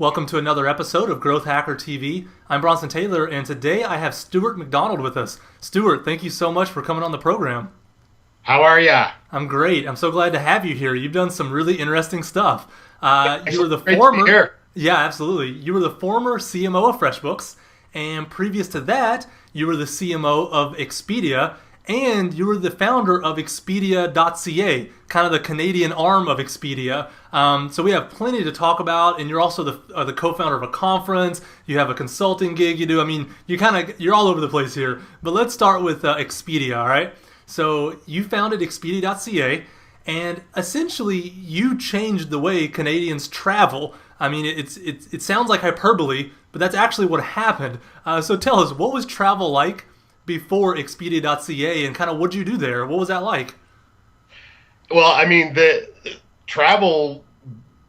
Welcome to another episode of Growth Hacker TV. I'm Bronson Taylor, and today I have Stuart MacDonald with us. Stuart, thank you so much for coming on the program. How are ya? I'm great. I'm so glad to have you here. You've done some really interesting stuff. You were the Great to former, be here. yeah, absolutely. You were the former CMO of Freshbooks, and previous to that, you were the CMO of Expedia, and you were the founder of Expedia.ca, kind of the Canadian arm of Expedia. So we have plenty to talk about, and you're also the co-founder of a conference. You have a consulting gig you do. I mean, you're all over the place here. But let's start with Expedia, all right? So you founded Expedia.ca, and essentially you changed the way Canadians travel. I mean, it sounds like hyperbole, but that's actually what happened. So tell us, what was travel like before Expedia.ca, and kind of what did you do there? What was that like? Well, I mean, the travel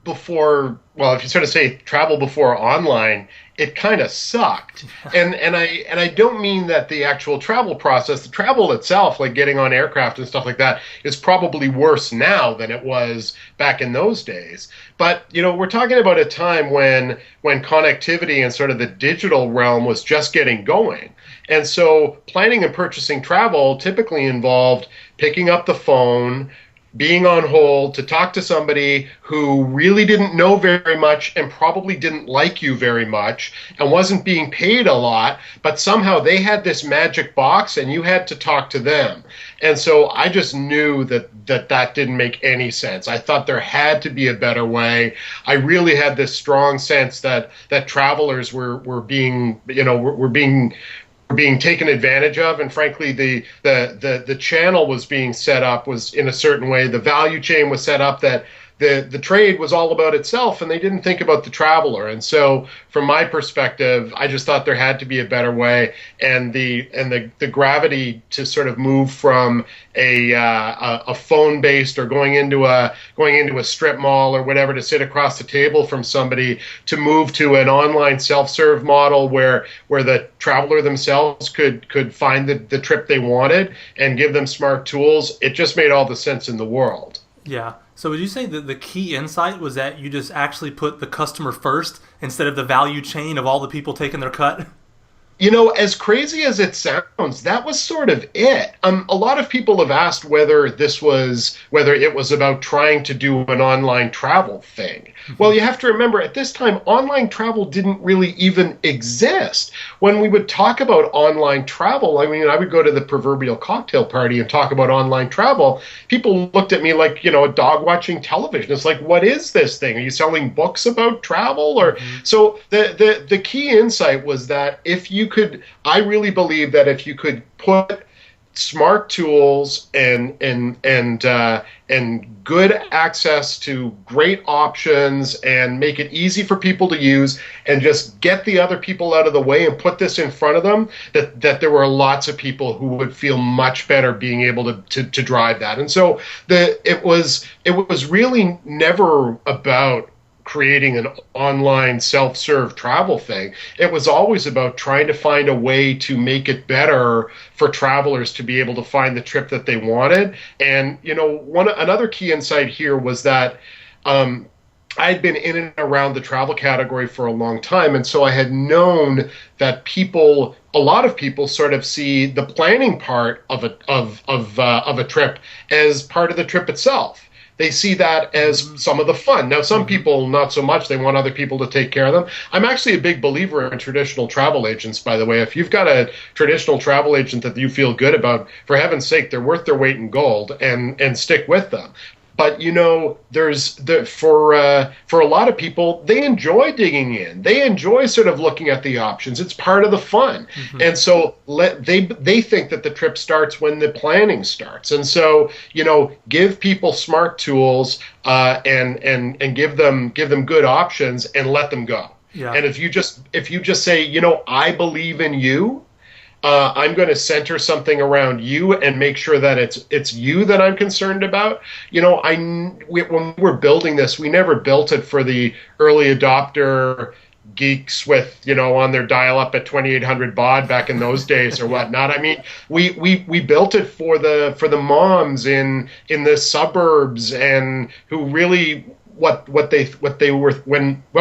before, well, if you sort of say travel before online, it kind of sucked. And I don't mean that the actual travel process, the travel itself, like getting on aircraft and stuff like that, is probably worse now than it was back in those days. But, you know, we're talking about a time when connectivity and sort of the digital realm was just getting going. And so planning and purchasing travel typically involved picking up the phone, being on hold to talk to somebody who really didn't know very much and probably didn't like you very much and wasn't being paid a lot, but somehow they had this magic box and you had to talk to them. And so I just knew that didn't make any sense. I thought there had to be a better way. I really had this strong sense that travelers were being, you know, were being taken advantage of, and frankly the channel was being set up was in a certain way. The value chain was set up that the trade was all about itself, and they didn't think about the traveler. And so from my perspective, I just thought there had to be a better way, and the gravity to sort of move from a phone based or going into a strip mall or whatever to sit across the table from somebody, to move to an online self-serve model where the traveler themselves could find the trip they wanted and give them smart tools. It just made all the sense in the world. Yeah. So would you say that the key insight was that you just actually put the customer first instead of the value chain of all the people taking their cut? You know, as crazy as it sounds, that was sort of it. A lot of people have asked whether it was about trying to do an online travel thing. Well, you have to remember, at this time, online travel didn't really even exist. When we would talk about online travel, I mean, I would go to the proverbial cocktail party and talk about online travel. People looked at me like, you know, a dog watching television. It's like, what is this thing? Are you selling books about travel? Or So the key insight was that I really believe that if you could put smart tools and good access to great options and make it easy for people to use and just get the other people out of the way and put this in front of them, that there were lots of people who would feel much better being able to drive that. And so it was really never about creating an online self-serve travel thing. It was always about trying to find a way to make it better for travelers to be able to find the trip that they wanted. And, you know, another key insight here was that I'd been in and around the travel category for a long time, and so I had known that a lot of people sort of see the planning part of a trip as part of the trip itself. They see that as some of the fun. Now, some people, not so much. They want other people to take care of them. I'm actually a big believer in traditional travel agents, by the way. If you've got a traditional travel agent that you feel good about, for heaven's sake, they're worth their weight in gold, and stick with them. But, you know, for a lot of people, they enjoy digging in. They enjoy sort of looking at the options. It's part of the fun. And so they think that the trip starts when the planning starts. And so, you know, give people smart tools and give them good options and let them go. Yeah. And if you just say, you know, I believe in you, I'm going to center something around you and make sure that it's you that I'm concerned about. You know, when we were building this, we never built it for the early adopter geeks with, you know, on their dial-up at 2800 baud back in those days or whatnot. I mean, we built it for the moms in the suburbs and who really what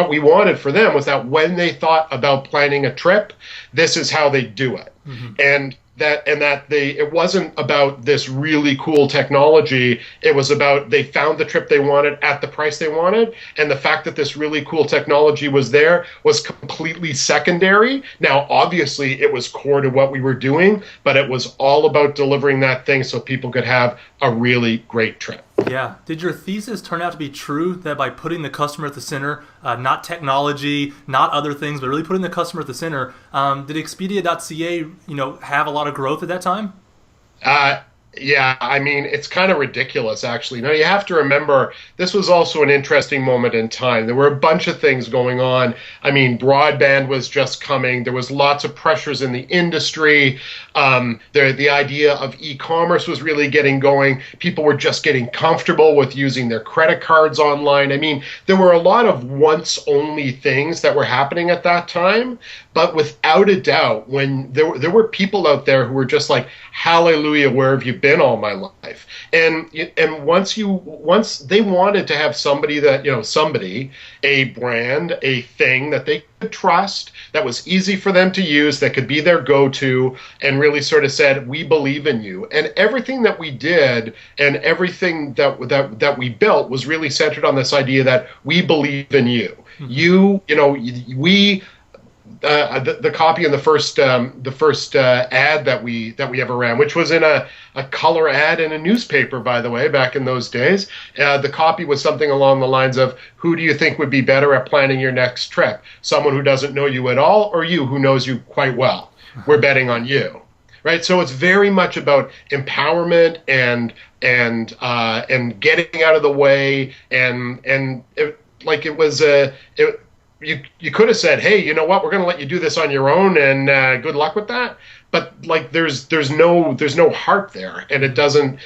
we wanted for them was that when they thought about planning a trip, this is how they do it. Mm-hmm. And it wasn't about this really cool technology. It was about they found the trip they wanted at the price they wanted, and the fact that this really cool technology was there was completely secondary. Now, obviously, it was core to what we were doing, but it was all about delivering that thing so people could have a really great trip. Yeah. Did your thesis turn out to be true, that by putting the customer at the center, not technology, not other things, but really putting the customer at the center, did Expedia.ca, have a lot of growth at that time? Yeah, I mean, it's kind of ridiculous, actually. Now, you have to remember, this was also an interesting moment in time. There were a bunch of things going on. I mean, broadband was just coming. There was lots of pressures in the industry. The idea of e-commerce was really getting going. People were just getting comfortable with using their credit cards online. I mean, there were a lot of once-only things that were happening at that time. But without a doubt, when there were people out there who were just like, hallelujah, where have you been all my life? And once they wanted to have somebody that, a brand, a thing that they could trust, that was easy for them to use, that could be their go-to, and really sort of said, we believe in you. And everything that we did and everything that we built was really centered on this idea that we believe in you. Mm-hmm. The copy in the first ad that we ever ran, which was in a color ad in a newspaper, by the way, back in those days. The copy was something along the lines of, who do you think would be better at planning your next trip? Someone who doesn't know you at all, or you who knows you quite well? We're betting on you. Right? So it's very much about empowerment and getting out of the way, you could have said, hey, you know what, we're going to let you do this on your own, and good luck with that. But there's no heart there, and it doesn't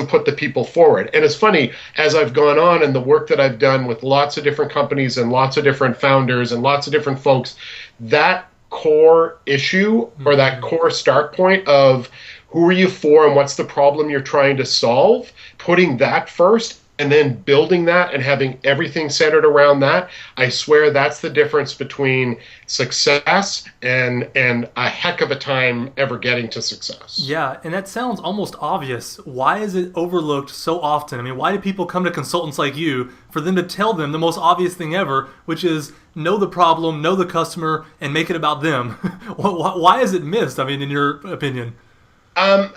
put the people forward. And it's funny, as I've gone on and the work that I've done with lots of different companies and lots of different founders and lots of different folks, that core issue or that core start point of who are you for and what's the problem you're trying to solve, putting that first, and then building that and having everything centered around that, I swear that's the difference between success and a heck of a time ever getting to success. Yeah, and that sounds almost obvious. Why is it overlooked so often? I mean, why do people come to consultants like you for them to tell them the most obvious thing ever, which is know the problem, know the customer, and make it about them? Why is it missed, I mean, in your opinion?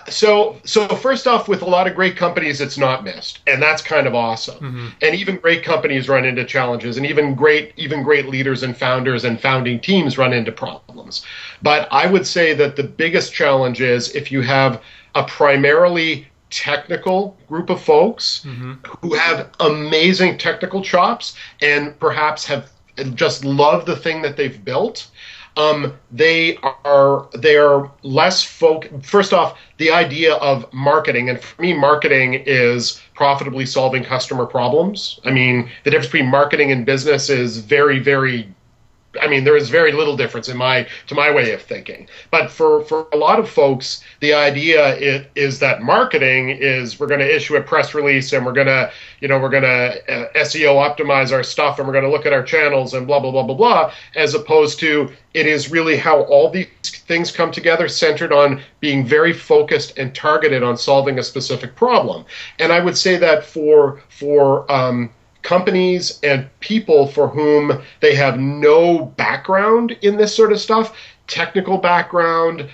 So first off, with a lot of great companies, it's not missed, and that's kind of awesome. Mm-hmm. And even great companies run into challenges, and even great leaders and founders and founding teams run into problems. But I would say that the biggest challenge is if you have a primarily technical group of folks mm-hmm. who have amazing technical chops and perhaps have just love the thing that they've built. They are less First off, the idea of marketing, and for me, marketing is profitably solving customer problems. I mean, the difference between marketing and business is very, very. I mean, there is very little difference to my way of thinking. But for a lot of folks, the idea is that marketing is we're going to issue a press release and we're going to SEO optimize our stuff and we're going to look at our channels and blah, blah, blah, blah, blah, as opposed to it is really how all these things come together, centered on being very focused and targeted on solving a specific problem. And I would say that for companies and people for whom they have no background in this sort of stuff, technical background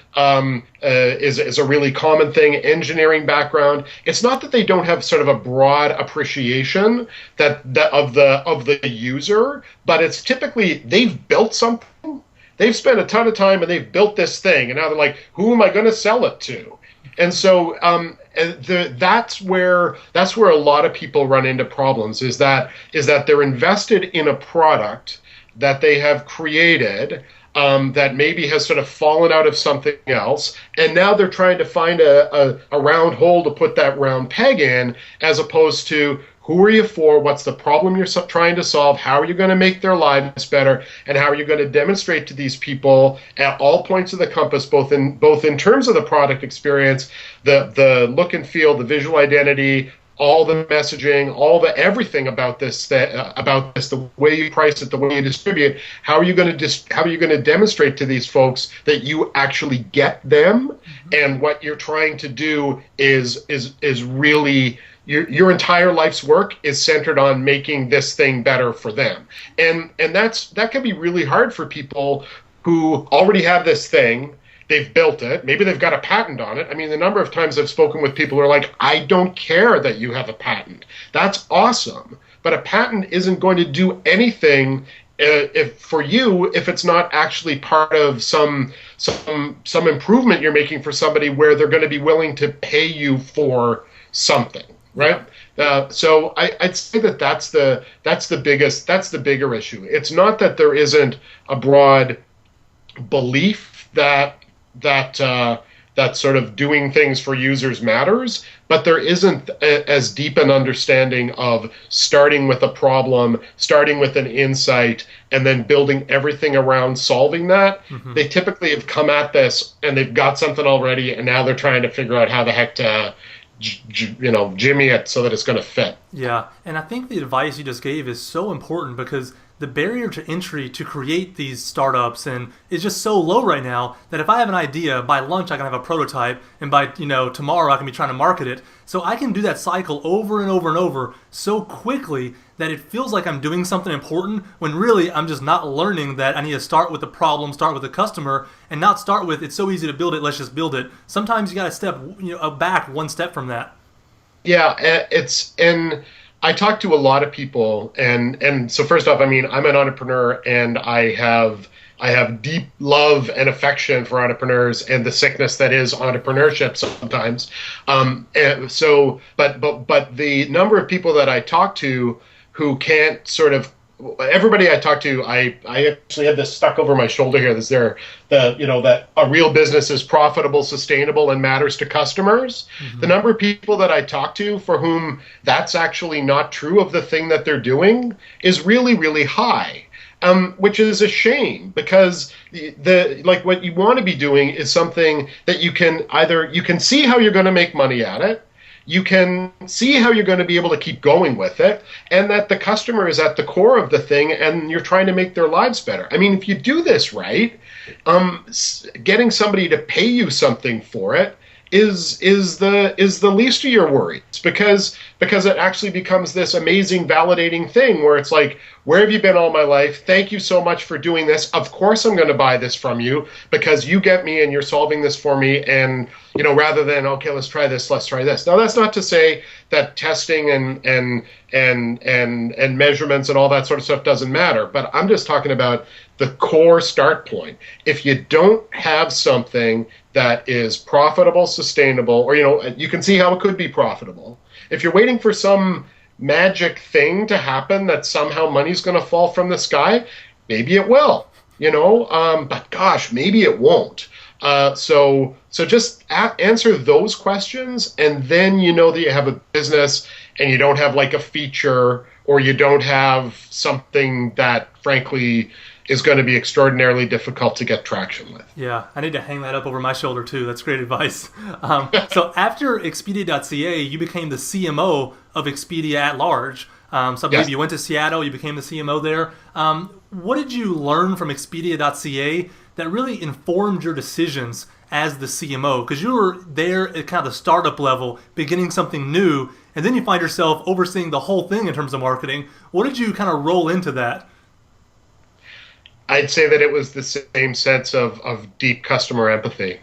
is a really common thing, engineering background. It's not that they don't have sort of a broad appreciation that of the user, but it's typically they've built something, they've spent a ton of time and they've built this thing, and now they're like, who am I going to sell it to? And so that's where a lot of people run into problems, is that they're invested in a product that they have created that maybe has sort of fallen out of something else, and now they're trying to find a round hole to put that round peg in, as opposed to who are you for, what's the problem you're trying to solve, how are you going to make their lives better, and how are you going to demonstrate to these people at all points of the compass, both in terms of the product experience, the look and feel, the visual identity, all the messaging, all the everything about this, the way you price it, the way you distribute. How are you going to demonstrate to these folks that you actually get them, and what you're trying to do is really your entire life's work is centered on making this thing better for them, and that can be really hard for people who already have this thing. They've built it. Maybe they've got a patent on it. I mean, the number of times I've spoken with people who are like, I don't care that you have a patent. That's awesome. But a patent isn't going to do anything for you if it's not actually part of some improvement you're making for somebody where they're going to be willing to pay you for something, right? So I'd say that's the bigger issue. It's not that there isn't a broad belief that sort of doing things for users matters, but there isn't as deep an understanding of starting with a problem, starting with an insight, and then building everything around solving that. They typically have come at this and they've got something already, and now they're trying to figure out how the heck to jimmy it so that it's going to fit. Yeah, and I think the advice you just gave is so important, because the barrier to entry to create these startups and is just so low right now that if I have an idea, by lunch I can have a prototype, and by tomorrow I can be trying to market it. So I can do that cycle over and over and over so quickly that it feels like I'm doing something important, when really I'm just not learning that I need to start with the problem, start with the customer, and not start with it's so easy to build it, let's just build it. Sometimes you got to step back one step from that. Yeah, and I talk to a lot of people, and so first off, I mean, I'm an entrepreneur, and I have deep love and affection for entrepreneurs and the sickness that is entrepreneurship sometimes. And so, but the number of people that I talk to who can't sort of, everybody I talk to, I actually have this stuck over my shoulder here. That a real business is profitable, sustainable, and matters to customers. The number of people that I talk to for whom that's actually not true of the thing that they're doing is really, really high. Which is a shame, because what you want to be doing is something that you can see how you're going to make money at it. You can see how you're going to be able to keep going with it, and that the customer is at the core of the thing, and you're trying to make their lives better. I mean, if you do this right, getting somebody to pay you something for it is the least of your worries, because it actually becomes this amazing validating thing where it's like, where have you been all my life? Thank you so much for doing this. Of course I'm going to buy this from you because you get me and you're solving this for me. And rather than, okay, let's try this. Now that's not to say that testing and measurements and all that sort of stuff doesn't matter, but I'm just talking about the core start point. If you don't have something that is profitable, sustainable, or you can see how it could be profitable. If you're waiting for some magic thing to happen that somehow money's going to fall from the sky, maybe it will, but gosh, maybe it won't. So just answer those questions, and then that you have a business, and you don't have like a feature, or you don't have something that frankly is going to be extraordinarily difficult to get traction with. Yeah, I need to hang that up over my shoulder too. That's great advice. So after Expedia.ca, you became the CMO of Expedia at large. So I believe Yes. you went to Seattle, you became the CMO there. What did you learn from Expedia.ca that really informed your decisions as the CMO? Because you were there at kind of the startup level, beginning something new, and then you find yourself overseeing the whole thing in terms of marketing. What did you kind of roll into that? I'd say that it was the same sense of deep customer empathy.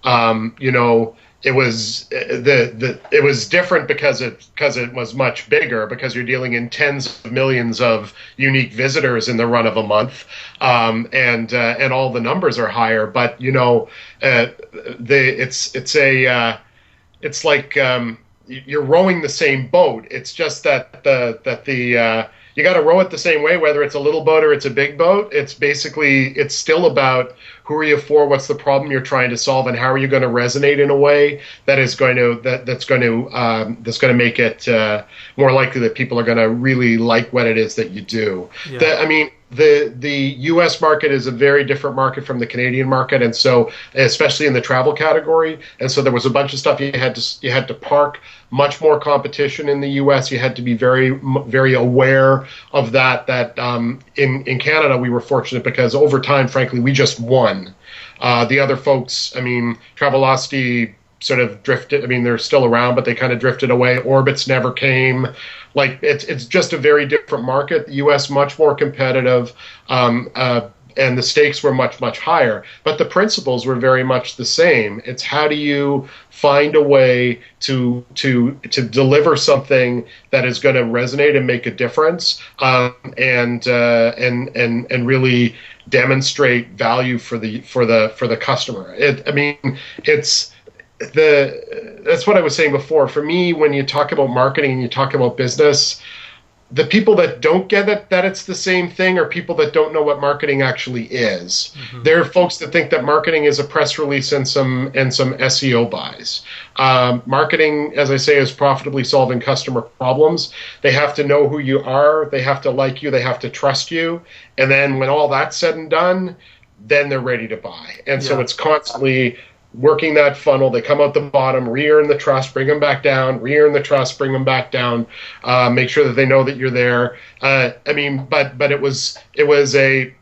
It was different because it was much bigger, because you're dealing in tens of millions of unique visitors in the run of a month, and all the numbers are higher. But it's like you're rowing the same boat. It's just that you got to row it the same way, whether it's a little boat or it's a big boat. It's still about who are you for, what's the problem you're trying to solve, and how are you going to resonate in a way that is going to make it more likely that people are going to really like what it is that you do. Yeah. The U.S. market is a very different market from the Canadian market, and so especially in the travel category, and so there was a bunch of stuff you had to park. much more competition in the US. You had to be very aware of that. In Canada, we were fortunate because over time, frankly, we just won. The other folks, I mean, Travelocity sort of drifted. I mean, they're still around, but they kind of drifted away. Orbitz never came. Like it's just a very different market. The U.S. much more competitive, and the stakes were much higher. But the principles were very much the same. It's how do you find a way to deliver something that is going to resonate and make a difference, and really demonstrate value for the customer. That's what I was saying before. For me, when you talk about marketing and you talk about business, the people that don't get it, that it's the same thing, are people that don't know what marketing actually is. Mm-hmm. There are folks that think that marketing is a press release and some SEO buys. Marketing, as I say, is profitably solving customer problems. They have to know who you are. They have to like you. They have to trust you. And then when all that's said and done, then they're ready to buy. And so it's constantly working that funnel. They come out the bottom, re-earn the trust, bring them back down, re-earn the trust, bring them back down, make sure that they know that you're there. But it was a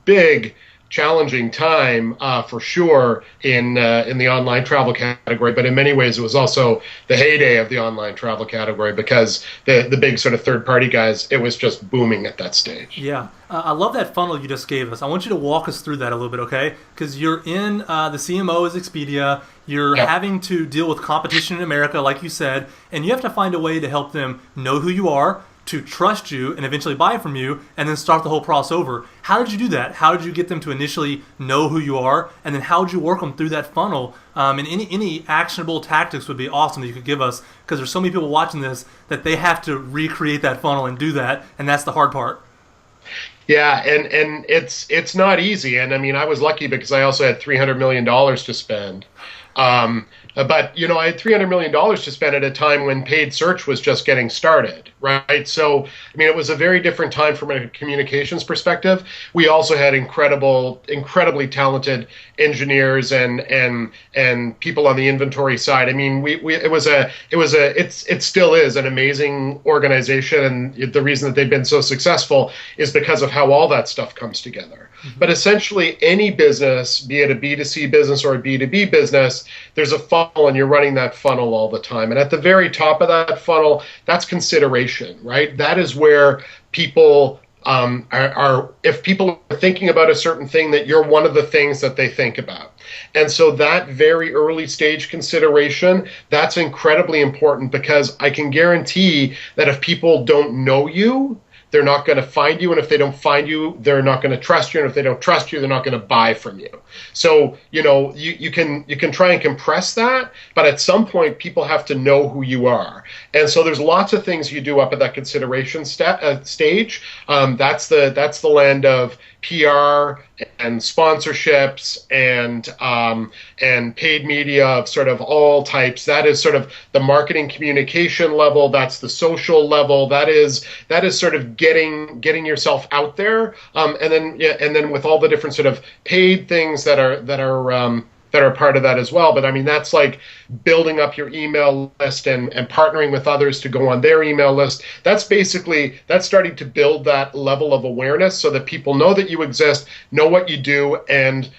big, challenging time for sure in the online travel category. But in many ways, it was also the heyday of the online travel category because the big sort of third-party guys, it was just booming at that stage. Yeah. I love that funnel you just gave us. I want you to walk us through that a little bit, okay? Because you're in the CMO is Expedia. You're having to deal with competition in America, like you said, and you have to find a way to help them know who you are, to trust you and eventually buy from you, and then start the whole process over. How did you do that? How did you get them to initially know who you are, and then how did you work them through that funnel? And any actionable tactics would be awesome that you could give us, because there's so many people watching this that they have to recreate that funnel and do that, and that's the hard part. Yeah, and it's not easy. And I mean, I was lucky because I also had $300 million to spend. But, I had $300 million to spend at a time when paid search was just getting started, right? So, I mean, it was a very different time from a communications perspective. We also had incredibly talented engineers and people on the inventory side. I mean, it still is an amazing organization. And the reason that they've been so successful is because of how all that stuff comes together. Mm-hmm. But essentially any business, be it a B2C business or a B2B business, there's a funnel and you're running that funnel all the time. And at the very top of that funnel, that's consideration, right? That is where people if people are thinking about a certain thing, that you're one of the things that they think about. And so that very early stage consideration, that's incredibly important, because I can guarantee that if people don't know you, they're not going to find you. And if they don't find you, they're not going to trust you. And if they don't trust you, they're not going to buy from you. So, you can try and compress that, but at some point people have to know who you are. And so there's lots of things you do up at that consideration stage. That's the land of PR and sponsorships and paid media of sort of all types. That is sort of the marketing communication level. That's the social level. That is sort of getting yourself out there. And then with all the different sort of paid things that are part of that as well. But I mean, that's like building up your email list and partnering with others to go on their email list. That's starting to build that level of awareness so that people know that you exist, know what you do. And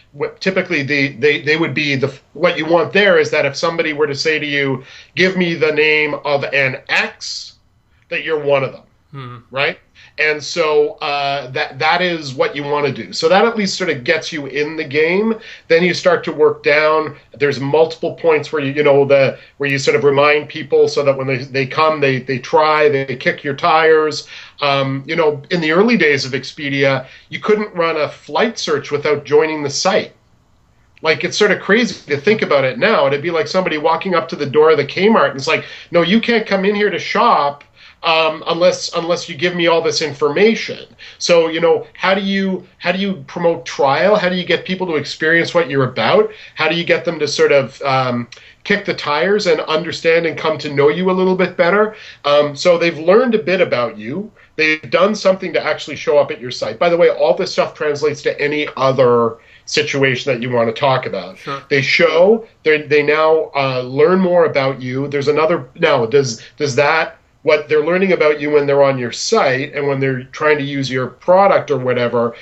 typically they would be what you want there is that if somebody were to say to you, give me the name of an X, that you're one of them, right? And so that is what you want to do. So that at least sort of gets you in the game. Then you start to work down. There's multiple points where where you sort of remind people so that when they come, they try, they kick your tires. In the early days of Expedia, you couldn't run a flight search without joining the site. Like, it's sort of crazy to think about it now. It'd be like somebody walking up to the door of the Kmart and it's like, no, you can't come in here to shop unless you give me all this information. So, how do you promote trial? How do you get people to experience what you're about? How do you get them to sort of kick the tires and understand and come to know you a little bit better? So they've learned a bit about you. They've done something to actually show up at your site. By the way, all this stuff translates to any other situation that you want to talk about. Sure. They now learn more about you. There's another now. Does that what they're learning about you when they're on your site and when they're trying to use your product or whatever,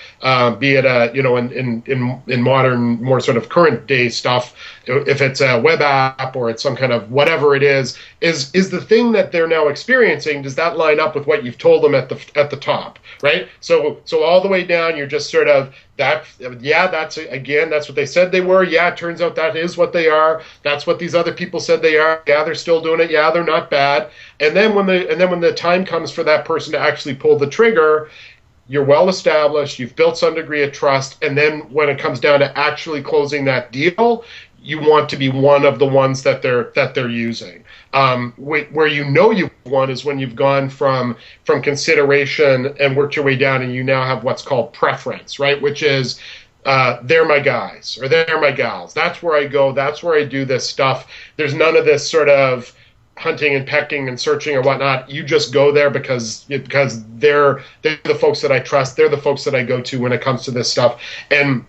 be it in modern, more sort of current day stuff, if it's a web app or it's some kind of whatever it is the thing that they're now experiencing, does that line up with what you've told them at the top, right? So all the way down, you're just sort of that's what they said they were. Yeah, it turns out that is what they are. That's what these other people said they are. Yeah, they're still doing it. Yeah, they're not bad. And then when the time comes for that person to actually pull the trigger, you're well established, you've built some degree of trust, and then when it comes down to actually closing that deal, you want to be one of the ones that they're using. Where you've won is when you've gone from consideration and worked your way down, and you now have what's called preference, right? Which is they're my guys or they're my gals. That's where I go. That's where I do this stuff. There's none of this sort of hunting and pecking and searching or whatnot. You just go there because they're the folks that I trust. They're the folks that I go to when it comes to this stuff. And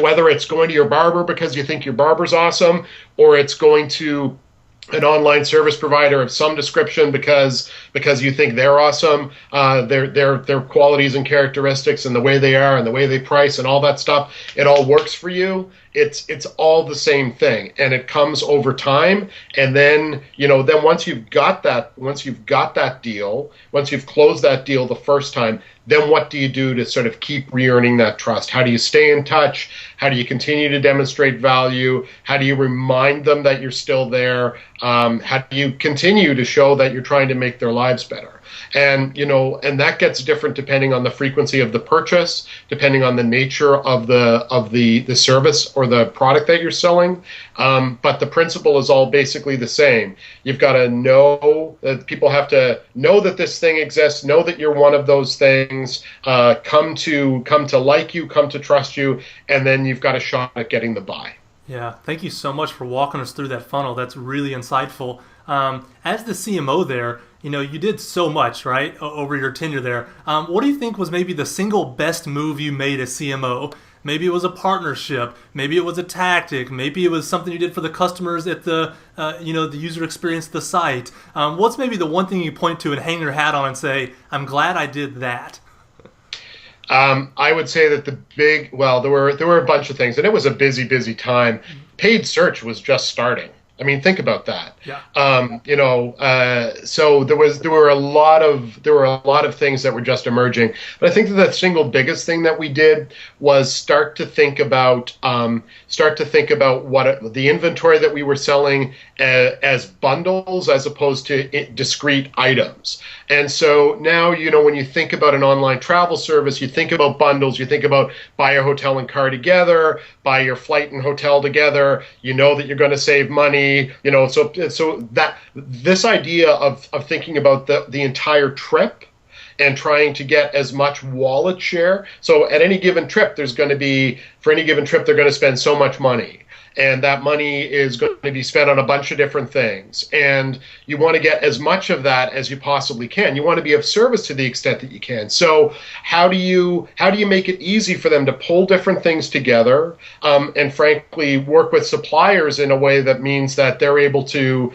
whether it's going to your barber because you think your barber's awesome, or it's going to an online service provider of some description because you think they're awesome, their qualities and characteristics and the way they are and the way they price and all that stuff, it all works for you. It's all the same thing, and it comes over time. And then then once you've got that deal, once you've closed that deal the first time, then what do you do to sort of keep re-earning that trust? How do you stay in touch? How do you continue to demonstrate value? How do you remind them that you're still there? How do you continue to show that you're trying to make their lives better? And and that gets different depending on the frequency of the purchase, depending on the nature of the service or the product that you're selling. But the principle is all basically the same. You've got to know that people have to know that this thing exists, know that you're one of those things, come to like you, come to trust you, and then you've got a shot at getting the buy. Yeah, thank you so much for walking us through that funnel. That's really insightful. As the CMO there, you did so much, right, over your tenure there. What do you think was maybe the single best move you made as CMO? Maybe it was a partnership. Maybe it was a tactic. Maybe it was something you did for the customers at the user experience, the site. What's maybe the one thing you point to and hang your hat on and say, I'm glad I did that? I would say that there were a bunch of things, and it was a busy time. Paid search was just starting. I mean, think about that. Yeah. So there were a lot of things that were just emerging. But I think that the single biggest thing that we did was start to think about what the inventory that we were selling as bundles as opposed to discrete items. And so now, when you think about an online travel service, you think about bundles, you think about buy your hotel and car together, buy your flight and hotel together, that you're going to save money, so that this idea of thinking about the entire trip and trying to get as much wallet share. So at any given trip, they're going to spend so much money. And that money is going to be spent on a bunch of different things. And you want to get as much of that as you possibly can. You want to be of service to the extent that you can. So how do you make it easy for them to pull different things together and frankly work with suppliers in a way that means that they're able to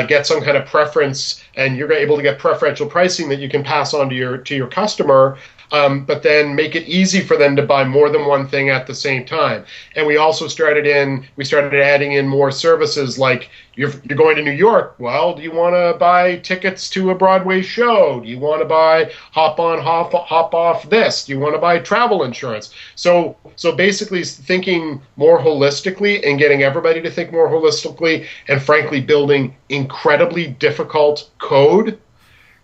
get some kind of preference, and you're able to get preferential pricing that you can pass on to your customer. But then make it easy for them to buy more than one thing at the same time. And we also started adding in more services like you're going to New York. Well, do you want to buy tickets to a Broadway show? Do you want to buy hop on, hop off this? Do you want to buy travel insurance? So basically thinking more holistically and getting everybody to think more holistically, and frankly building incredibly difficult code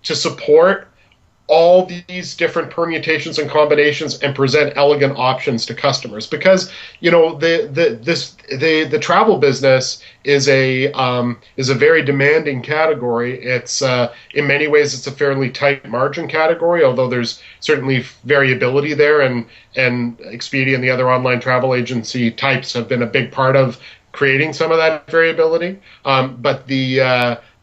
to support all these different permutations and combinations and present elegant options to customers, because the travel business is a very demanding category. It's in many ways it's a fairly tight margin category, although there's certainly variability there, and Expedia and the other online travel agency types have been a big part of creating some of that variability. But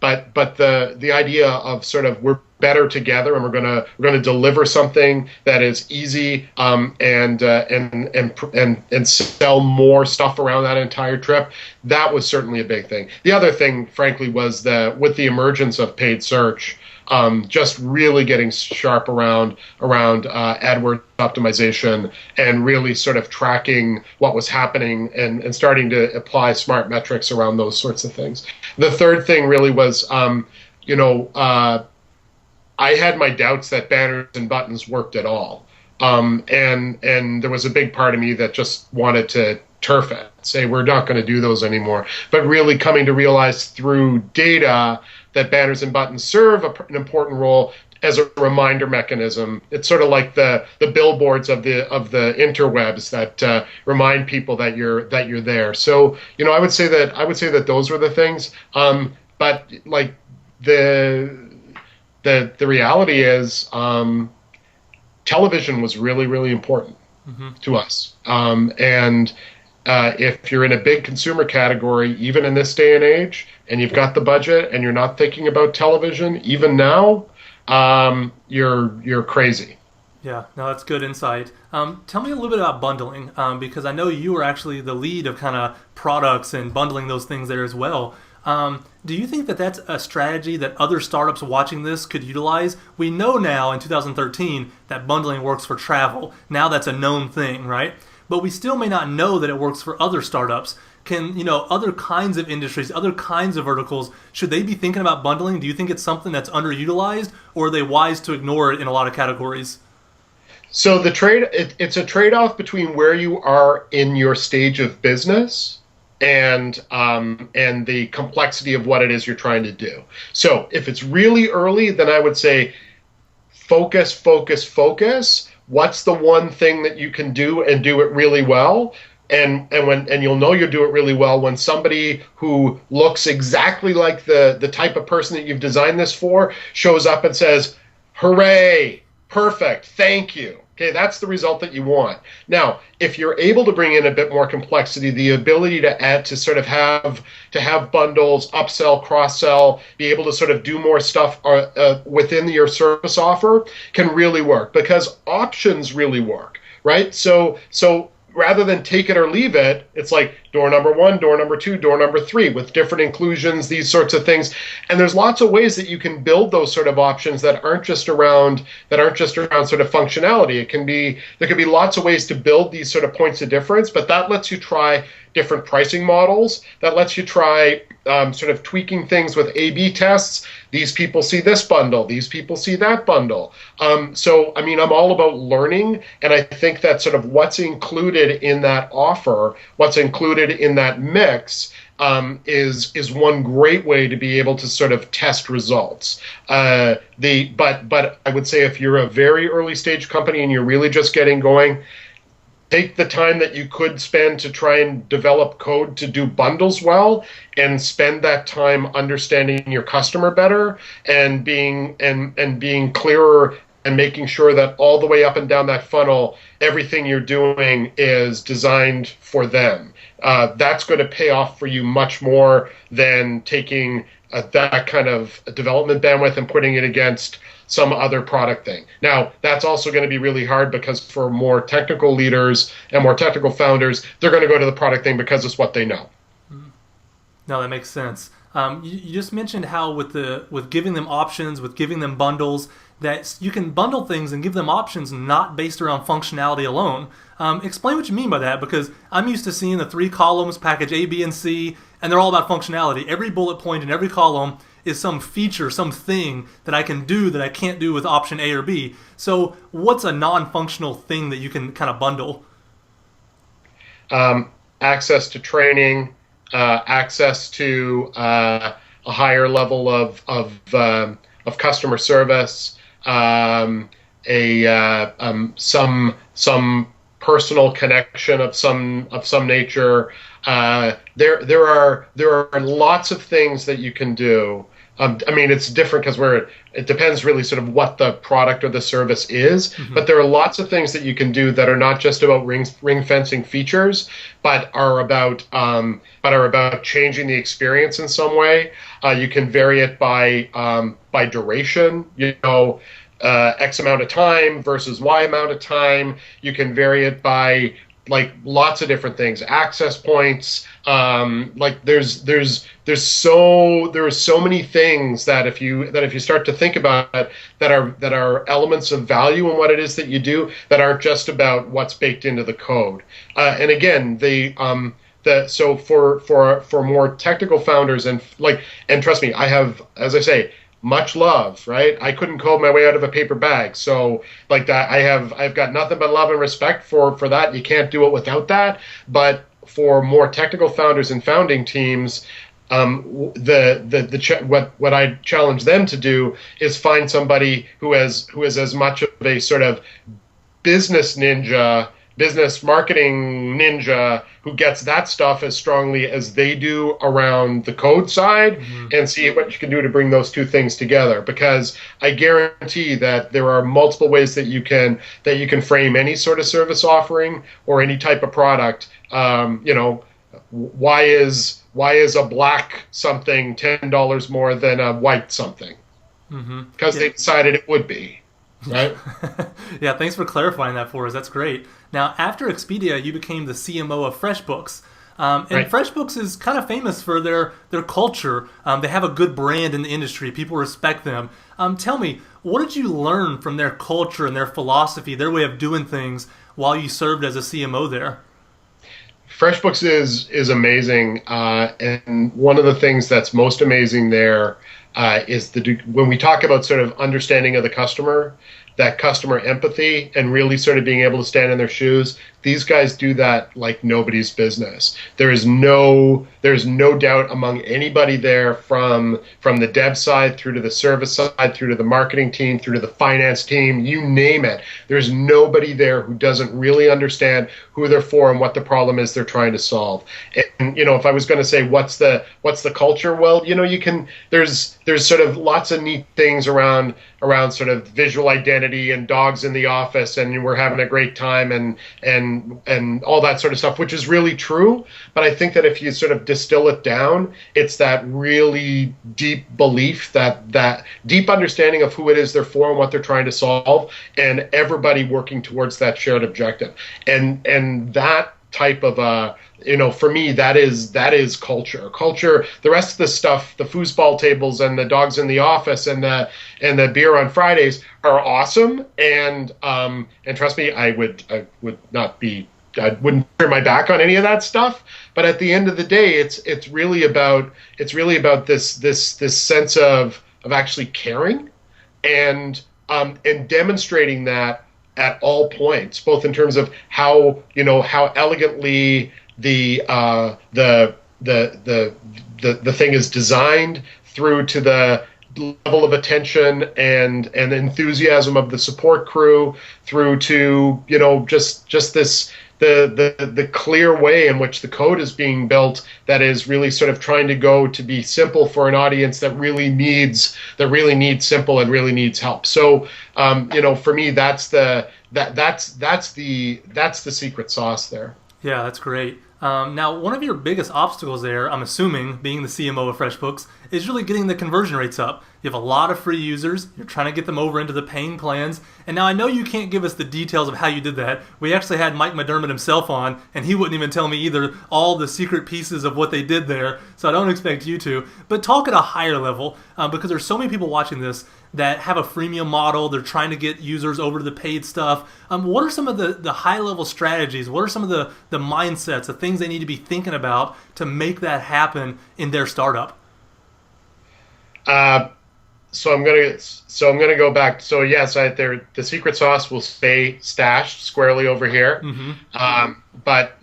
but the idea of sort of we're better together, and we're gonna deliver something that is easy, and sell more stuff around that entire trip. That was certainly a big thing. The other thing, frankly, was with the emergence of paid search, just really getting sharp around AdWords optimization and really sort of tracking what was happening and starting to apply smart metrics around those sorts of things. The third thing really was, I had my doubts that banners and buttons worked at all. And there was a big part of me that just wanted to turf it, say we're not going to do those anymore. But really coming to realize through data that banners and buttons serve an important role as a reminder mechanism. It's sort of like the billboards of the interwebs that remind people that you're there. So I would say that those were the things. But like the reality is, television was really, really important to us. And if you're in a big consumer category, even in this day and age, and you've got the budget and you're not thinking about television, even now, you're crazy. Yeah, no, that's good insight. Tell me a little bit about bundling, because I know you were actually the lead of kind of products and bundling those things there as well. Do you think that that's a strategy that other startups watching this could utilize? We know now in 2013 that bundling works for travel. Now that's a known thing, right? But we still may not know that it works for other startups. Can, other kinds of industries, other kinds of verticals, should they be thinking about bundling? Do you think it's something that's underutilized, or are they wise to ignore it in a lot of categories? So it's a trade-off between where you are in your stage of business and the complexity of what it is you're trying to do. So if it's really early, then I would say focus, focus, focus. What's the one thing that you can do and do it really well? And you'll know you do it really well when somebody who looks exactly like the type of person that you've designed this for shows up and says, "Hooray, perfect, thank you." Okay, that's the result that you want. Now, if you're able to bring in a bit more complexity, the ability to add, to sort of have bundles, upsell, cross-sell, be able to sort of do more stuff within your service offer can really work, because options really work, right? So rather than take it or leave it, it's like door number 1, door number 2, door number 3 with different inclusions, these sorts of things. And there's lots of ways that you can build those sort of options that aren't just around sort of functionality. There can be lots of ways to build these sort of points of difference, but that lets you try different pricing models. That lets you try sort of tweaking things with A/B tests. These people see this bundle. These people see that bundle. So, I mean, I'm all about learning, and I think that sort of what's included in that offer, what's included in that mix, is one great way to be able to sort of test results. But I would say if you're a very early stage company and you're really just getting going, take the time that you could spend to try and develop code to do bundles well, and spend that time understanding your customer better and being clearer and making sure that all the way up and down that funnel, everything you're doing is designed for them. That's going to pay off for you much more than taking that kind of development bandwidth and putting it against some other product thing. Now, that's also going to be really hard, because for more technical leaders and more technical founders, they're going to go to the product thing because it's what they know. No, that makes sense. You just mentioned how with giving them options, with giving them bundles, that you can bundle things and give them options not based around functionality alone. Explain what you mean by that, because I'm used to seeing the 3 columns, package A, B, and C, and they're all about functionality. Every bullet point in every column is some feature, something that I can do that I can't do with option A or B. So what's a non-functional thing that you can kind of bundle? Access to training, access to a higher level of customer service, some personal connection of some nature. There are lots of things that you can do I mean, it's different because it depends really sort of what the product or the service is. But there are lots of things that you can do that are not just about ring fencing features, but are about changing the experience in some way. You can vary it by duration. X amount of time versus Y amount of time. You can vary it by like lots of different things, access points. Like there are so many things that if you start to think about it, that are elements of value in what it is that you do, that aren't just about what's baked into the code. And again, so for more technical founders and trust me, I have, as I say, much love, right? I couldn't code my way out of a paper bag. So like that, I've got nothing but love and respect for that. You can't do it without that. But for more technical founders and founding teams, what I challenge them to do is find somebody who is as much of a sort of business marketing ninja, who gets that stuff as strongly as they do around the code side, and see what you can do to bring those two things together. Because I guarantee that there are multiple ways that you can frame any sort of service offering or any type of product. Why is a black something $10 more than a white something? Because they decided it would be. Right? Yeah, thanks for clarifying that for us. That's great. Now, after Expedia, you became the CMO of Freshbooks. And right. Freshbooks is kind of famous for their culture. They have a good brand in the industry. People respect them. Tell me, what did you learn from their culture and their philosophy, their way of doing things, while you served as a CMO there? FreshBooks is amazing. And one of the things that's most amazing there is when we talk about sort of understanding of the customer, that customer empathy, and really sort of being able to stand in their shoes. These guys do that like nobody's business. There's no doubt among anybody there, from the dev side through to the service side, through to the marketing team, through to the finance team, you name it. There's nobody there who doesn't really understand who they're for and what the problem is they're trying to solve. And if I was going to say what's the culture, well, there's sort of lots of neat things around sort of visual identity and dogs in the office, and we're having a great time and all that sort of stuff, which is really true. But I think that if you sort of distill it down, it's that really deep belief, that deep understanding of who it is they're for and what they're trying to solve, and everybody working towards that shared objective. And that type of for me, that is culture. The rest of the stuff, the foosball tables and the dogs in the office and the beer on Fridays are awesome. And trust me, I wouldn't turn my back on any of that stuff. But at the end of the day, it's really about this sense of actually caring and demonstrating that at all points, both in terms of how elegantly the thing is designed, through to the level of attention and enthusiasm of the support crew, through to just this the clear way in which the code is being built, that is really sort of trying to go to be simple for an audience that really needs simple and really needs help. So for me, that's the secret sauce there. Yeah, that's great. Now, one of your biggest obstacles there, I'm assuming, being the CMO of FreshBooks, is really getting the conversion rates up. You have a lot of free users. You're trying to get them over into the paying plans. And now I know you can't give us the details of how you did that. We actually had Mike McDermott himself on, and he wouldn't even tell me either all the secret pieces of what they did there. So I don't expect you to. But talk at a higher level, because there's so many people watching this that have a freemium model. They're trying to get users over to the paid stuff. What are some of the high-level strategies? What are some of the mindsets, the things they need to be thinking about to make that happen in their startup? So I'm gonna go back. So yes, the secret sauce will stay stashed squarely over here. Mm-hmm. But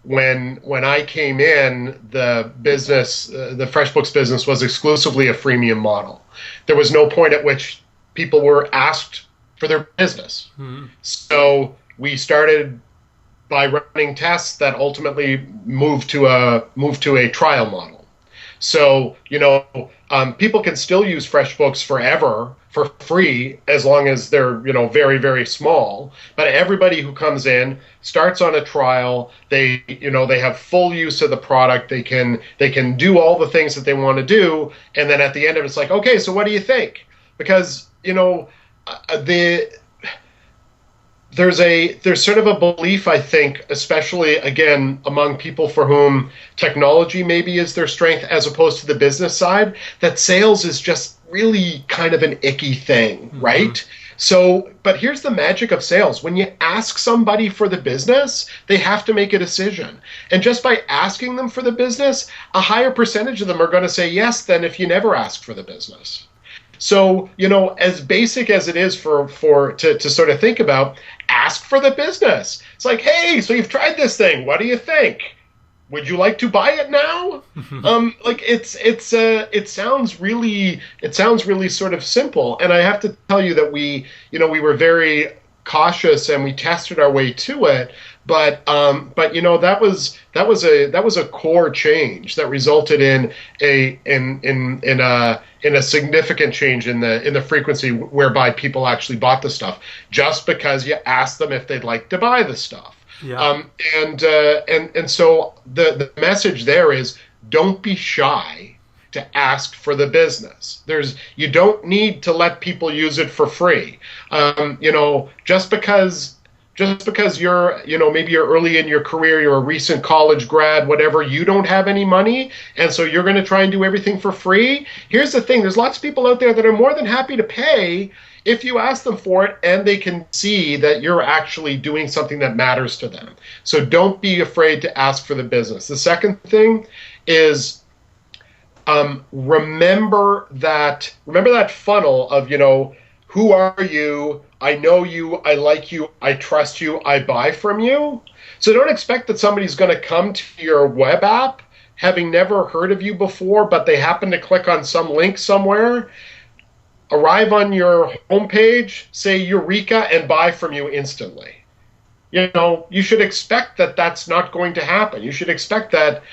when I came in, the business, the FreshBooks business, was exclusively a freemium model. There was no point at which people were asked for their business. Mm-hmm. So we started by running tests that ultimately moved to a trial model. So People can still use FreshBooks forever for free as long as they're, very, very small. But everybody who comes in starts on a trial. They have full use of the product. They can do all the things that they want to do. And then at the end of it, it's like, okay, so what do you think? Because, there's sort of a belief, I think, especially again among people for whom technology maybe is their strength as opposed to the business side, that sales is just really kind of an icky thing, right? So, but here's the magic of sales. When you ask somebody for the business, they have to make a decision. And just by asking them for the business, a higher percentage of them are going to say yes than if you never ask for the business. So, as basic as it is to sort of think about, ask for the business. It's like, hey, so you've tried this thing. What do you think? Would you like to buy it now? It sounds really sort of simple. And I have to tell you that we were very cautious and we tested our way to it. But that was a core change that resulted in a significant change in the frequency whereby people actually bought the stuff, just because you asked them if they'd like to buy the stuff. Yeah. And so the message there is, don't be shy to ask for the business. You don't need to let people use it for free. Just because you're, maybe you're early in your career, you're a recent college grad, whatever, you don't have any money, and so you're going to try and do everything for free. Here's the thing. There's lots of people out there that are more than happy to pay if you ask them for it and they can see that you're actually doing something that matters to them. So don't be afraid to ask for the business. The second thing is remember that funnel of, who are you? I know you, I like you, I trust you, I buy from you. So don't expect that somebody's going to come to your web app having never heard of you before, but they happen to click on some link somewhere, arrive on your homepage, say Eureka, and buy from you instantly. You should expect that that's not going to happen. You should expect that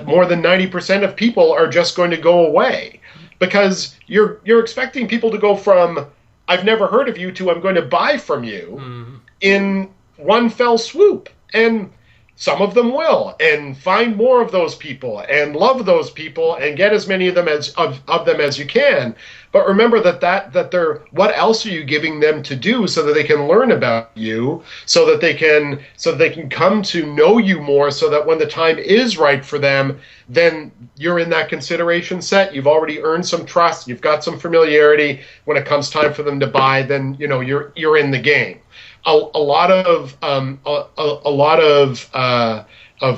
more than 90% of people are just going to go away, because you're expecting people to go from I've never heard of you to I'm going to buy from you in one fell swoop. And some of them will, and find more of those people and love those people and get as many of them as you can. But remember that they're, what else are you giving them to do so that they can learn about you, so that they can come to know you more, so that when the time is right for them, then you're in that consideration set. You've already earned some trust. You've got some familiarity. When it comes time for them to buy, then you're in the game. A lot of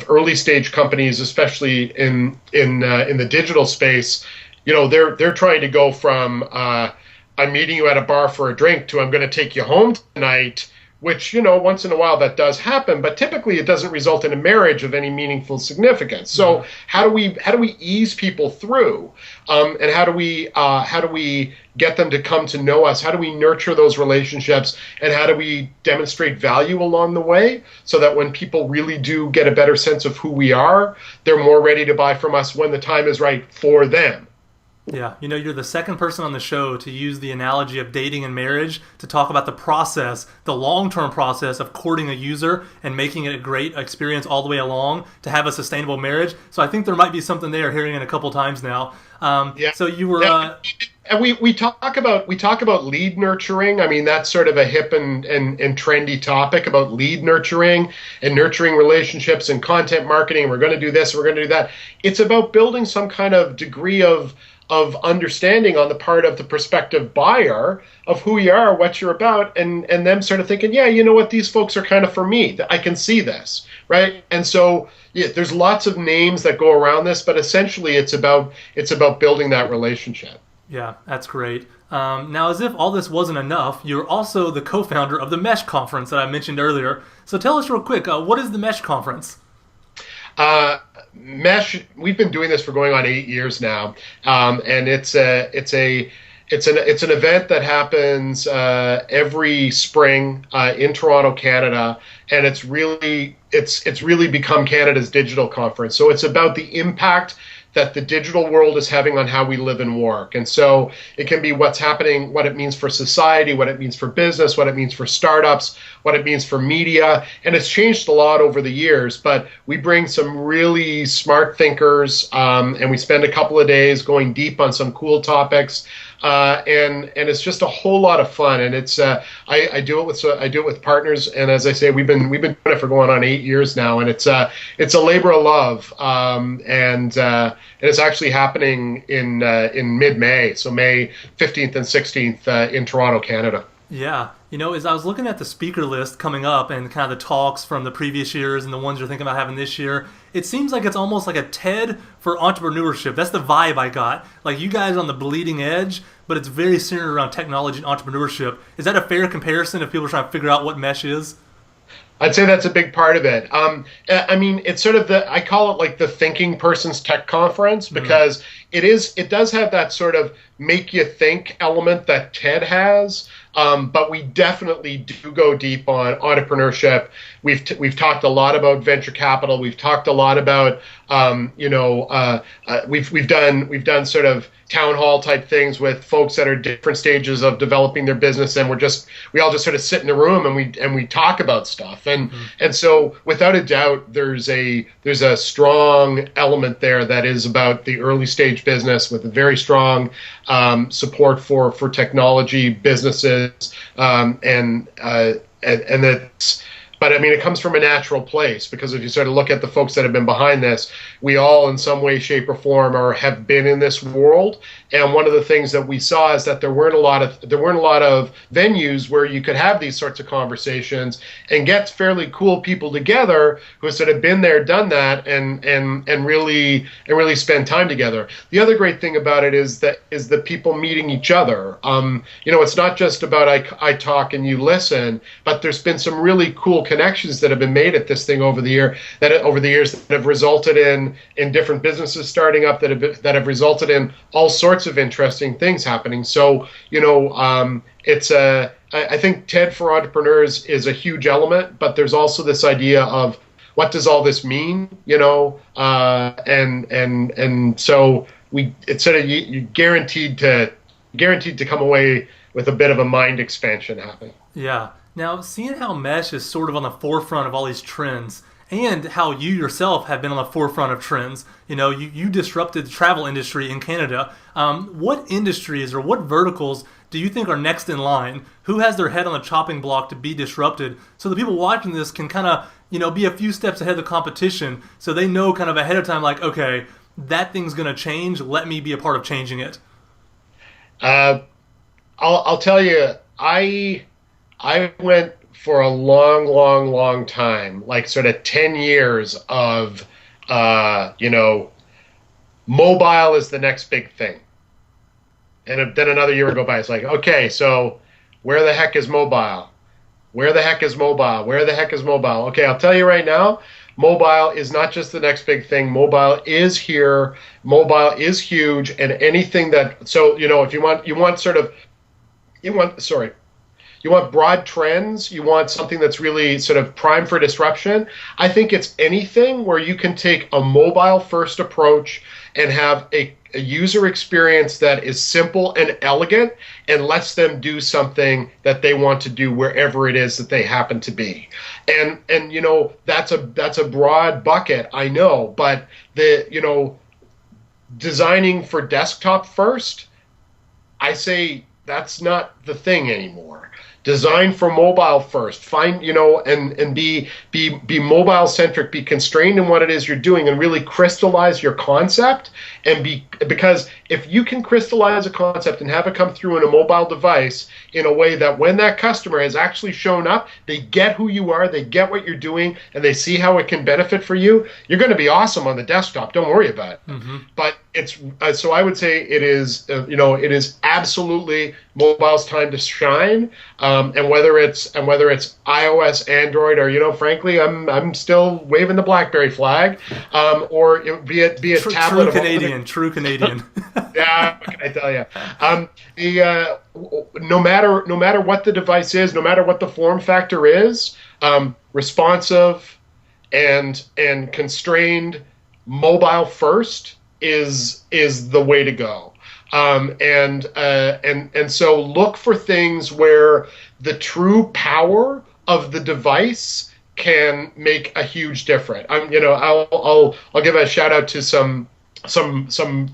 early stage companies, especially in the digital space, they're trying to go from I'm meeting you at a bar for a drink to I'm going to take you home tonight, which once in a while that does happen, but typically it doesn't result in a marriage of any meaningful significance. So how do we ease people through, and how do we get them to come to know us? How do we nurture those relationships, and how do we demonstrate value along the way, so that when people really do get a better sense of who we are, they're more ready to buy from us when the time is right for them? Yeah, you're the second person on the show to use the analogy of dating and marriage to talk about the process, the long-term process of courting a user and making it a great experience all the way along to have a sustainable marriage. So I think there might be something there, hearing it a couple times now. So you were... And we talk about lead nurturing. I mean, that's sort of a hip and trendy topic about lead nurturing and nurturing relationships and content marketing. We're going to do this, we're going to do that. It's about building some kind of degree of understanding on the part of the prospective buyer of who you are, what you're about, and them sort of thinking, yeah, you know what, these folks are kind of for me. I can see this, right? And so yeah, there's lots of names that go around this, but essentially it's about building that relationship. Yeah, that's great. Now, as if all this wasn't enough, you're also the co-founder of the Mesh Conference that I mentioned earlier. So tell us real quick, what is the Mesh Conference? Mesh, we've been doing this for going on 8 years now, and it's an event that happens every spring in Toronto, Canada, and it's really become Canada's digital conference. So it's about the impact that the digital world is having on how we live and work. And so it can be what's happening, what it means for society, what it means for business, what it means for startups, what it means for media. And it's changed a lot over the years, but we bring some really smart thinkers, and we spend a couple of days going deep on some cool topics. And it's just a whole lot of fun, and it's I do it with partners, and as I say, we've been doing it for going on 8 years now, and it's a labor of love, and it's actually happening in mid-May, so May 15th and 16th in Toronto, Canada. Yeah. As I was looking at the speaker list coming up and kind of the talks from the previous years and the ones you're thinking about having this year, it seems like it's almost like a TED for entrepreneurship. That's the vibe I got. Like you guys on the bleeding edge, but it's very centered around technology and entrepreneurship. Is that a fair comparison if people are trying to figure out what mesh is? I'd say that's a big part of it. I mean, it's sort of I call it like the thinking person's tech conference, because it does have that sort of make you think element that TED has. But we definitely do go deep on entrepreneurship. We've talked a lot about venture capital. We've talked a lot about we've done sort of town hall type things with folks that are different stages of developing their business, and we all just sort of sit in the room and we talk about stuff. And so without a doubt, there's a strong element there that is about the early stage business with a very strong support for technology businesses, and that's. But I mean, it comes from a natural place, because if you sort of look at the folks that have been behind this, we all in some way, shape, or form have been in this world. And one of the things that we saw is that there weren't a lot of venues where you could have these sorts of conversations and get fairly cool people together who sort of been there, done that, and really spend time together. The other great thing about it is the people meeting each other. It's not just about I talk and you listen, but there's been some really cool connections that have been made at this thing over the years that have resulted in different businesses starting up, that have resulted in all sorts of interesting things happening. So I think TED for entrepreneurs is a huge element, but there's also this idea of what does all this mean, and so it's sort of you guaranteed to come away with a bit of a mind expansion happening. Yeah. Now, seeing how Mesh is sort of on the forefront of all these trends, and how you yourself have been on the forefront of trends, you disrupted the travel industry in Canada. What industries or what verticals do you think are next in line? Who has their head on the chopping block to be disrupted, so the people watching this can kind of, be a few steps ahead of the competition, so they know kind of ahead of time, like, okay, that thing's going to change. Let me be a part of changing it. I'll tell you, I went for a long, long, long time, like sort of 10 years of, mobile is the next big thing. And then another year would go by. It's like, okay, so where the heck is mobile? Where the heck is mobile? Where the heck is mobile? Okay, I'll tell you right now, mobile is not just the next big thing. Mobile is here. Mobile is huge. And anything that, so, if you want broad trends, you want something that's really sort of prime for disruption, I think it's anything where you can take a mobile first approach and have a user experience that is simple and elegant and lets them do something that they want to do wherever it is that they happen to be. And that's a broad bucket, I know, but designing for desktop first, I say that's not the thing anymore. Design for mobile first. Find, and be mobile centric, be constrained in what it is you're doing, and really crystallize your concept. Because if you can crystallize a concept and have it come through in a mobile device in a way that when that customer has actually shown up, they get who you are, they get what you're doing, and they see how it can benefit for you, you're going to be awesome on the desktop. Don't worry about it. Mm-hmm. But it's so I would say it is it is absolutely mobile's time to shine. And whether it's iOS, Android, or frankly, I'm still waving the BlackBerry flag, or be it tablet. True Canadian. Yeah, what can I tell you? No matter what the device is, no matter what the form factor is, responsive and constrained, mobile first is the way to go. And so look for things where the true power of the device can make a huge difference. I'll give a shout out to some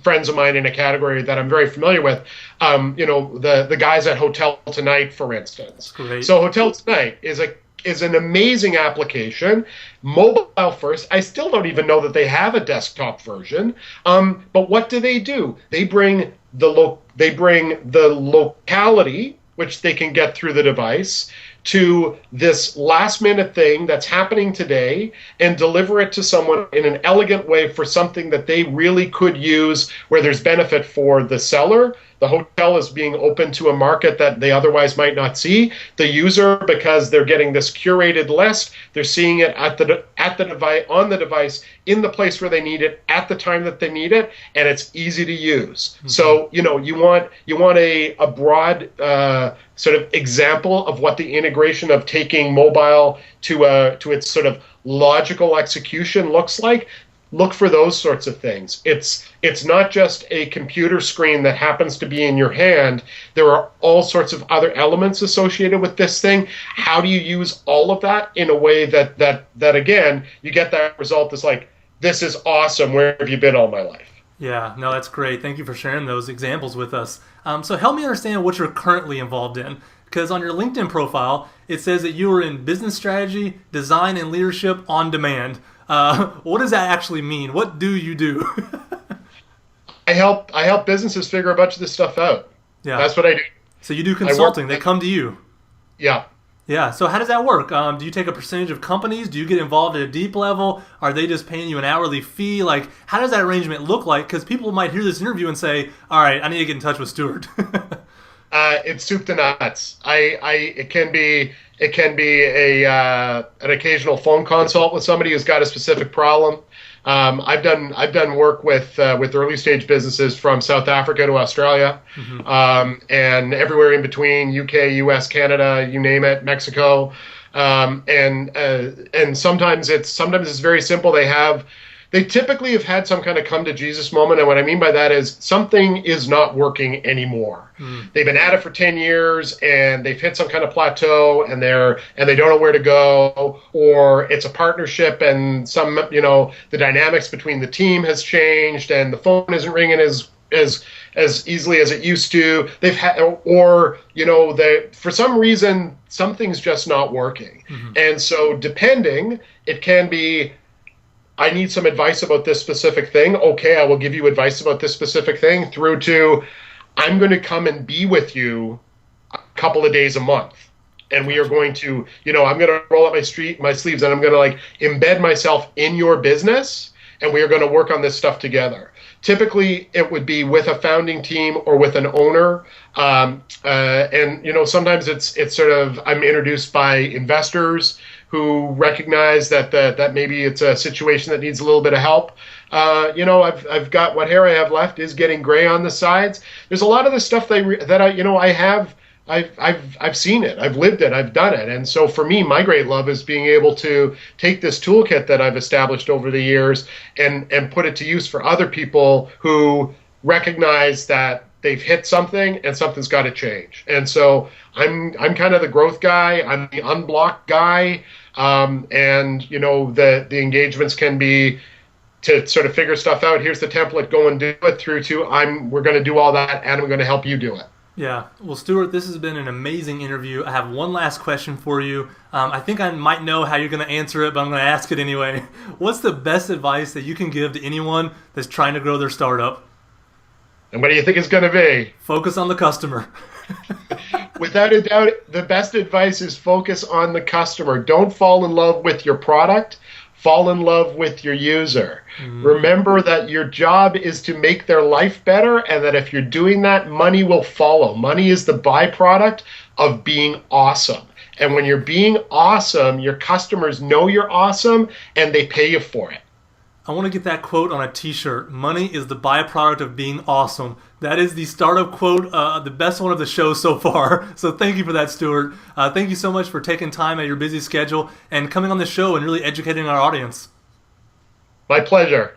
friends of mine in a category that I'm very familiar with. The guys at Hotel Tonight, for instance. Great. So Hotel Tonight is an amazing application, mobile first. I still don't even know that they have a desktop version. But what do? They bring the locality, which they can get through the device, to this last minute thing that's happening today and deliver it to someone in an elegant way for something that they really could use, where there's benefit for the seller. The hotel is being open to a market that they otherwise might not see. The user, because they're getting this curated list, they're seeing it at the device, on the device, in the place where they need it, at the time that they need it, and it's easy to use. Mm-hmm. So you want a broad sort of example of what the integration of taking mobile to its sort of logical execution looks like. Look for those sorts of things. It's not just a computer screen that happens to be in your hand. There are all sorts of other elements associated with this thing. How do you use all of that in a way that again, you get that result that's like, this is awesome. Where have you been all my life? Yeah, no, that's great. Thank you for sharing those examples with us. So help me understand what you're currently involved in. Because on your LinkedIn profile, it says that you are in business strategy, design, and leadership on demand. What does that actually mean? What do you do? I help businesses figure a bunch of this stuff out. Yeah, that's what I do. So you do consulting. They come to you. Yeah. Yeah. So how does that work? Do you take a percentage of companies? Do you get involved at a deep level? Are they just paying you an hourly fee? Like, how does that arrangement look like? Because people might hear this interview and say, "All right, I need to get in touch with Stuart." It's soup to nuts. It can be an occasional phone consult with somebody who's got a specific problem. I've done work with early stage businesses from South Africa to Australia, mm-hmm. And everywhere in between, UK, US, Canada, you name it, Mexico, and sometimes it's very simple. They typically have had some kind of come to Jesus moment, and what I mean by that is something is not working anymore. Mm. They've been at it for 10 years, and they've hit some kind of plateau, and they don't know where to go, or it's a partnership, and the dynamics between the team has changed, and the phone isn't ringing as easily as it used to. For some reason something's just not working, mm-hmm. and so depending, it can be, I need some advice about this specific thing. Okay, I will give you advice about this specific thing, through to, I'm going to come and be with you a couple of days a month. And we are going to, I'm going to roll up my sleeves, and I'm going to like embed myself in your business, and we are going to work on this stuff together. Typically, it would be with a founding team or with an owner. And sometimes it's sort of, I'm introduced by investors who recognize that maybe it's a situation that needs a little bit of help. I've got, what hair I have left is getting gray on the sides. There's a lot of the stuff I've seen it, I've lived it, I've done it. And so for me, my great love is being able to take this toolkit that I've established over the years and put it to use for other people who recognize that they've hit something and something's got to change. And so I'm kind of the growth guy. I'm the unblocked guy. The engagements can be to sort of figure stuff out. Here's the template, go and do it, through to we're going to do all that, and I'm going to help you do it. Yeah. Well, Stuart, this has been an amazing interview. I have one last question for you. I think I might know how you're going to answer it, but I'm going to ask it anyway. What's the best advice that you can give to anyone that's trying to grow their startup? And what do you think it's going to be? Focus on the customer. Without a doubt, the best advice is focus on the customer. Don't fall in love with your product. Fall in love with your user. Mm. Remember that your job is to make their life better, and that if you're doing that, money will follow. Money is the byproduct of being awesome. And when you're being awesome, your customers know you're awesome, and they pay you for it. I want to get that quote on a t-shirt. Money is the byproduct of being awesome. That is the startup quote, the best one of the show so far. So thank you for that, Stuart. Thank you so much for taking time out of your busy schedule and coming on the show and really educating our audience. My pleasure.